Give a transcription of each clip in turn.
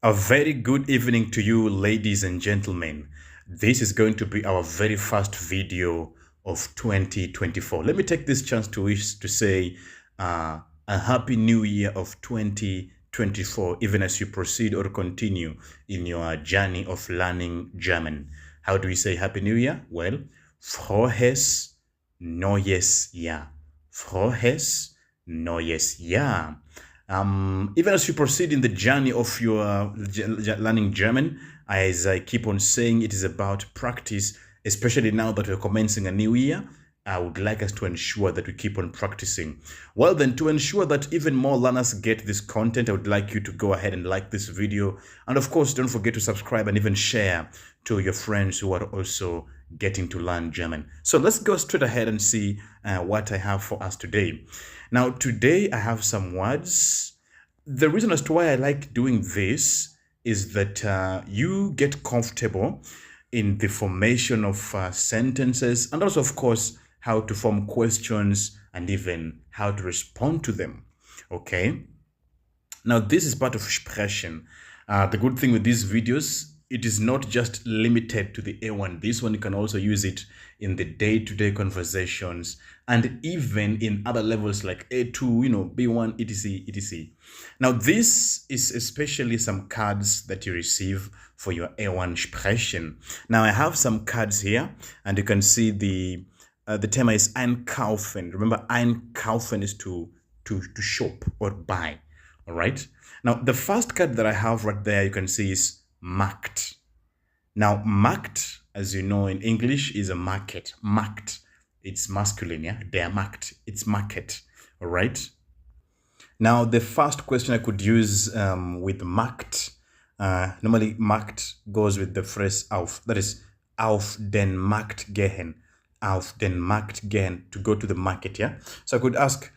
A very good evening to you, ladies and gentlemen. This is going to be our very first video of 2024. Let me take this chance to say a happy new year of 2024, even as you proceed or continue in your journey of learning German. How do we say happy new year? Well, frohes neues Jahr. Frohes neues Jahr. Even as you proceed in the journey of your learning German, as I keep on saying, it is about practice, especially now that we're commencing a new year. I would like us to ensure that we keep on practicing. Well, then, to ensure that even more learners get this content, I would like you to go ahead and like this video. And of course, don't forget to subscribe and even share to your friends who are also getting to learn German. So let's go straight ahead and see what I have for us today. Now, today I have some words. The reason as to why I like doing this is that you get comfortable in the formation of sentences, and also, of course, how to form questions and even how to respond to them. Okay? Now, this is part of Sprechen. The good thing with these videos, it is not just limited to the A1. This one, you can also use it in the day-to-day conversations and even in other levels like A2, B1, etc., etc. Now, this is especially some cards that you receive for your A1 Sprechen. Now, I have some cards here, and you can see the term is einkaufen. Remember, einkaufen is to shop or buy. All right. Now, the first card that I have right there, you can see is Markt. Now, Markt, as you know in English, is a market. Markt, it's masculine, yeah? Der Markt, it's market, all right? Now, the first question I could use with Markt, normally Markt goes with the phrase auf, that is, auf den Markt gehen, auf den Markt gehen, to go to the market, yeah? So I could ask,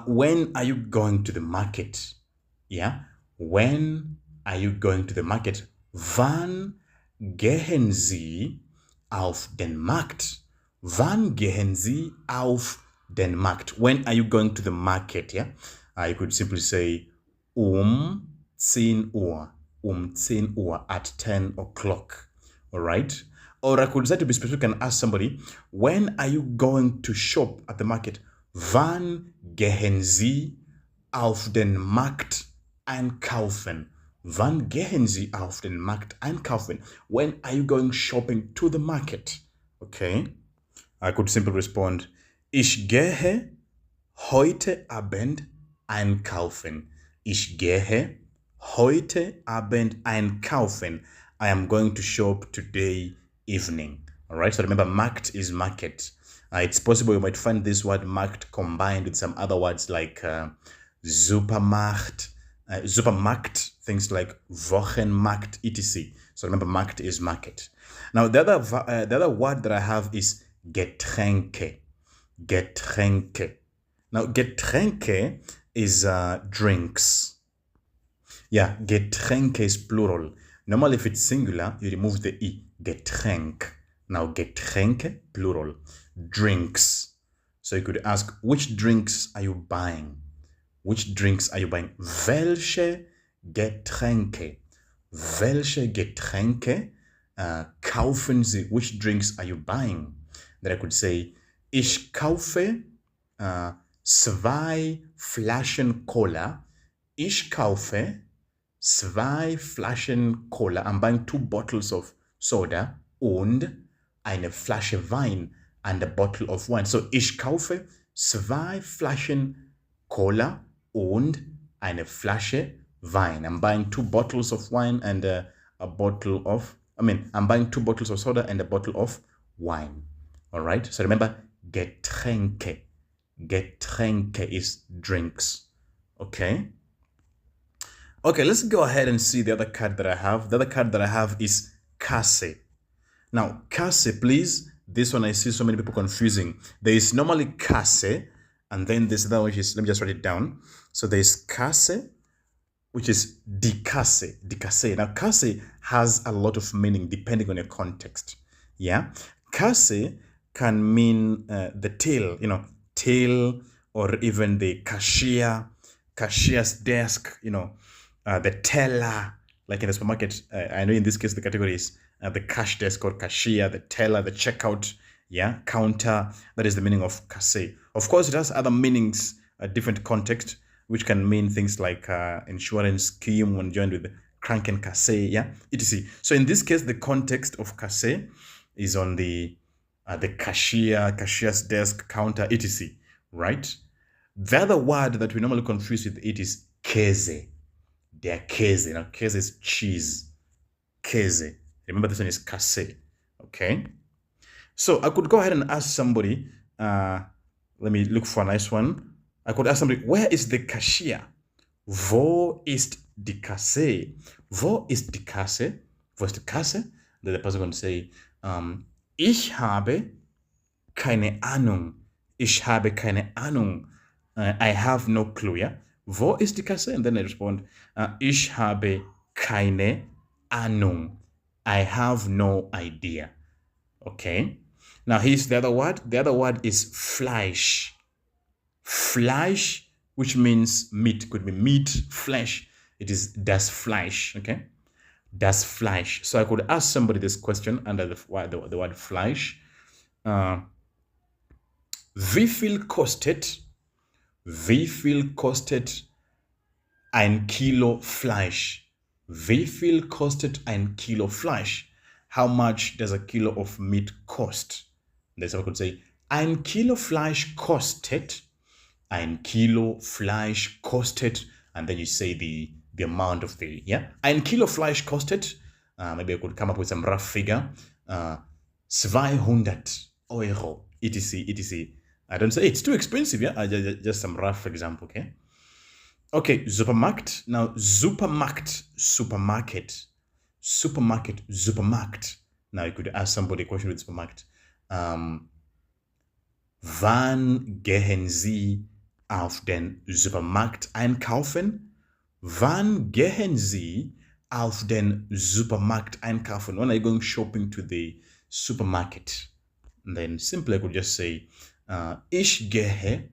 when are you going to the market? Yeah, when are you going to the market? Wann gehen Sie auf den Markt? Wann gehen Sie auf den Markt? When are you going to the market? Yeah, you could simply say 10 Uhr, 10 Uhr, at 10 o'clock. All right. Or I could say, to be specific, and ask somebody, when are you going to shop at the market? Wann gehen Sie auf den Markt einkaufen? Wann gehen Sie auf den Markt einkaufen? When are you going shopping to the market? Okay. I could simply respond, ich gehe heute Abend einkaufen. Ich gehe heute Abend einkaufen. I am going to shop today evening. All right. So remember, Markt is market. It's possible you might find this word Markt combined with some other words like Supermarkt, Supermarkt, things like Wochenmarkt, etc. So remember, Markt is market. Now, the other word that I have is Getränke. Getränke. Now, Getränke is drinks. Yeah, Getränke is plural. Normally, if it's singular, you remove the E. Getränk. Now, Getränke, plural. Drinks. So you could ask, which drinks are you buying? Which drinks are you buying? Welche Getränke? Welche Getränke kaufen Sie? Which drinks are you buying? Then I could say, ich kaufe 2 Flaschen Cola. Ich kaufe 2 Flaschen Cola. I'm buying 2 bottles of soda und eine Flasche Wein and a bottle of wine. So, ich kaufe 2 Flaschen Cola und eine Flasche Wein. I'm buying 2 bottles of wine and I'm buying 2 bottles of soda and a bottle of wine. All right. So remember, Getränke. Getränke is drinks. Okay. Okay, let's go ahead and see the other card that I have. The other card that I have is Kasse. Now, Kasse, please. This one I see so many people confusing. There is normally Kasse, and then this other one, which is, let me just write it down. So there is Kasse, which is die Kasse, die Kasse. Now, Kasse has a lot of meaning depending on your context. Yeah, Kasse can mean the till, till, or even the cashier's desk, the teller, Like in the supermarket, I know in this case the category is the cash desk or cashier, the teller, the checkout, yeah, counter. That is the meaning of casse. Of course, it has other meanings, different context, which can mean things like insurance scheme when joined with Krankenkasse, yeah, etc. So in this case, the context of casse is on the cashier, cashier's desk, counter, etc. Right? The other word that we normally confuse with it is käse. They're käse. Now, käse is cheese. Käse. Remember, this one is casse. Okay? So I could go ahead and ask somebody, let me look for a nice one. I could ask somebody, where is the cashier? Wo ist die Kasse? Wo ist die Kasse? Wo ist die Kasse? Then the person going to say, ich habe keine Ahnung. Ich habe keine Ahnung. I have no clue, yeah? Wo ist die Kasse? And then I respond, ich habe keine Ahnung. I have no idea. Okay? Now here's the other word. The other word is Fleisch. Fleisch, which means meat. Could be meat, flesh. It is das Fleisch, okay? Das Fleisch. So I could ask somebody this question under the word Fleisch. Wie viel kostet ein Kilo Fleisch? Wie viel kostet ein Kilo Fleisch? How much does a kilo of meat cost? Then someone could say, ein Kilo Fleisch kostet. Ein Kilo Fleisch kostet. And then you say the amount of the, yeah? Ein Kilo Fleisch kostet. Maybe I could come up with some rough figure. 200 Euro. etc. etc. I don't say it's too expensive, yeah? Just some rough example, okay? Okay, Supermarkt. Now, Supermarkt, supermarket. Supermarket, Supermarkt. Now, you could ask somebody a question with Supermarkt. Wann gehen Sie auf den Supermarkt einkaufen? Wann gehen Sie auf den Supermarkt einkaufen? When are you going shopping to the supermarket? And then simply I could just say, ich gehe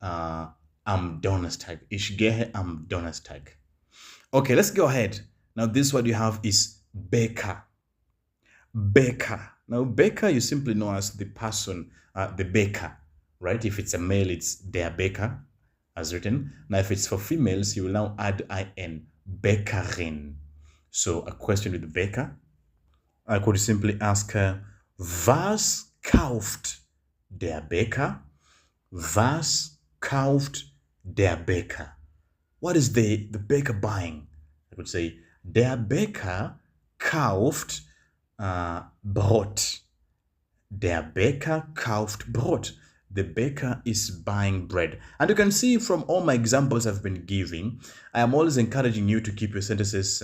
am Donnerstag. Ich gehe am Donnerstag. Okay, let's go ahead. Now this word you have is baker. Baker. Now baker you simply know as the person, the baker, right? If it's a male, it's der baker, as written. Now if it's for females, you will now add in, Bäckerin. So a question with the baker. I could simply ask her, was kauft der Bäcker? Was kauft der Bäcker? What is the baker buying? I would say, der Bäcker kauft Brot. Der Bäcker kauft Brot. The baker is buying bread. And you can see from all my examples I've been giving, I am always encouraging you to keep your sentences,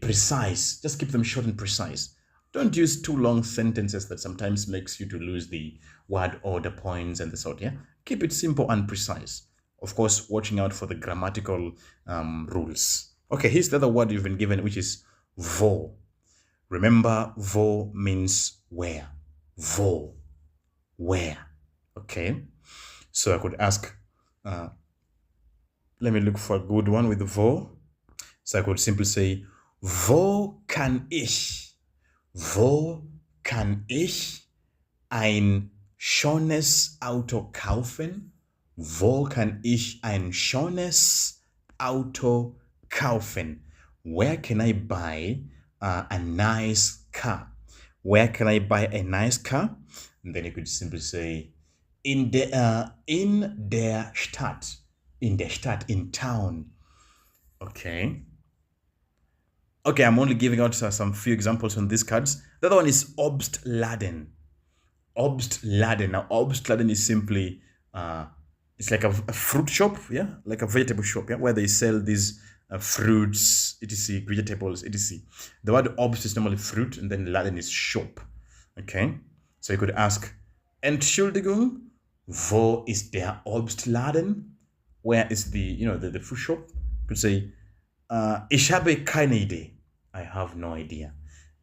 precise. Just keep them short and precise. Don't use too long sentences that sometimes makes you to lose the word order points and the sort, yeah? Keep it simple and precise. Of course, watching out for the grammatical rules. Okay, here's the other word you've been given, which is wo. Remember, wo means where. Wo. Where. Okay? So I could ask, let me look for a good one with wo. So I could simply say, wo kann ich ein schönes Auto kaufen? Wo kann ich ein schönes Auto kaufen? Where can I buy a nice car? Where can I buy a nice car? And then you could simply say, in der Stadt. In der Stadt, in town. Okay. Okay, I'm only giving out some few examples on these cards. The other one is Obstladen. Obstladen. Now, Obstladen is simply, it's like a fruit shop, yeah? Like a vegetable shop, yeah? Where they sell these fruits, etc., vegetables, etc. The word Obst is normally fruit, and then Laden is shop, okay? So you could ask, Entschuldigung, wo ist der Obstladen? Where is the fruit shop? You could say, ich habe keine Idee. I have no idea.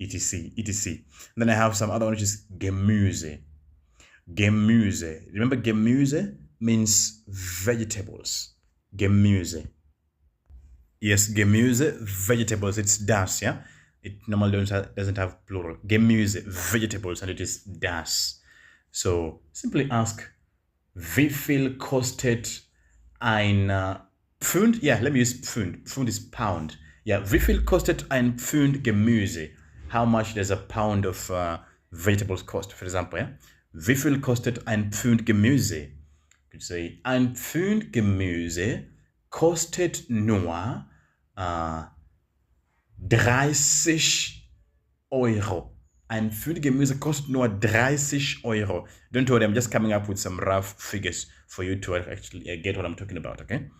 etc. etc. And then I have some other one, which is Gemüse. Gemüse. Remember, Gemüse means vegetables. Gemüse. Yes, Gemüse, vegetables, it's das, yeah? It normally doesn't have plural. Gemüse, vegetables, and it is das. So simply ask, wie viel kostet ein Pfund? Yeah, let me use Pfund. Pfund is pound. Yeah, wie viel kostet ein Pfund Gemüse? How much does a pound of vegetables cost, for example, yeah? Wie viel kostet ein Pfund Gemüse? You could say, ein Pfund Gemüse kostet nur 30 Euro. Ein Pfund Gemüse kostet nur 30 Euro. Don't worry, I'm just coming up with some rough figures for you to actually get what I'm talking about, okay?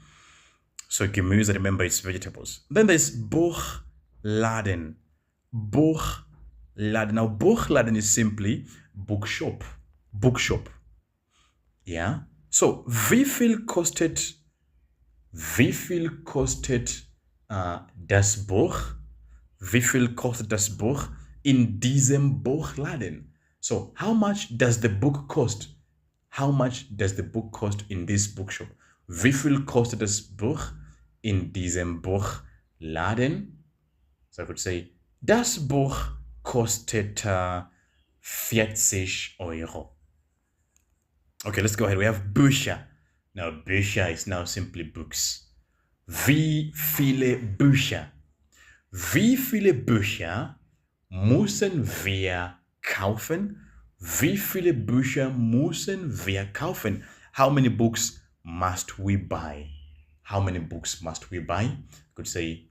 So Gemüse, remember, it's vegetables. Then there's Buchladen. Buchladen. Now, Buchladen is simply bookshop. Bookshop. Yeah? So, wie viel kostet das Buch? Wie viel kostet das Buch in diesem Buchladen? So, how much does the book cost? How much does the book cost in this bookshop? Wie viel kostet das Buch in diesem Buchladen? So I could say, das Buch kostet 40 Euro. Okay, let's go ahead. We have Bücher. Now, Bücher is now simply books. Wie viele Bücher? Wie viele Bücher müssen wir kaufen? Wie viele Bücher müssen wir kaufen? How many books must we buy? How many books must we buy? I could say,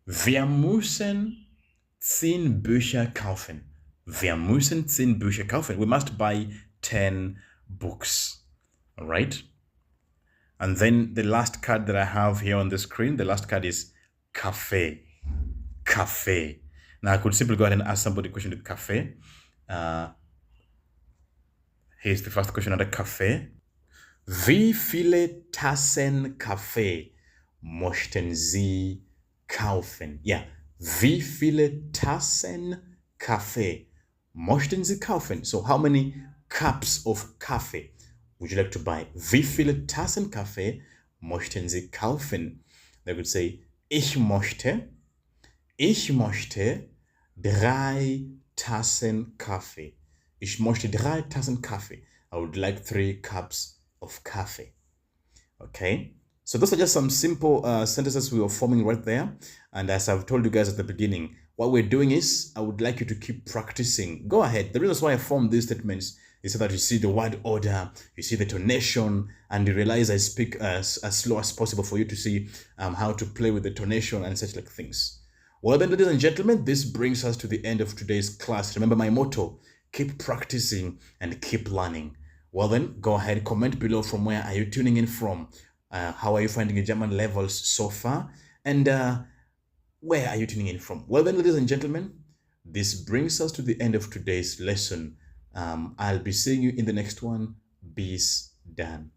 wir müssen 10 Bücher kaufen. Wir müssen 10 Bücher kaufen. We must buy 10 books. All right? And then the last card that I have here on the screen, the last card is cafe. Cafe. Now I could simply go ahead and ask somebody a question to cafe. Here's the first question under cafe. Wie viele Tassen Kaffee möchten Sie kaufen? Yeah. Wie viele Tassen Kaffee möchten Sie kaufen? So how many cups of coffee would you like to buy? Wie viele Tassen Kaffee möchten Sie kaufen? They would say, ich möchte 3 Tassen Kaffee. Ich möchte 3 Tassen Kaffee. I would like 3 cups of coffee. Okay, so those are just some simple sentences we were forming right there. And as I've told you guys at the beginning, what we're doing is I would like you to keep practicing. Go ahead. The reason why I formed these statements is so that you see the word order, you see the tonation, and you realize I speak as slow as possible for you to see how to play with the tonation and such like things. Well then, ladies and gentlemen, this brings us to the end of today's class. Remember my motto, keep practicing and keep learning. Well then, go ahead, comment below from where are you tuning in from. How are you finding your German levels so far? And where are you tuning in from? Well then, ladies and gentlemen, this brings us to the end of today's lesson. I'll be seeing you in the next one. Bis dann.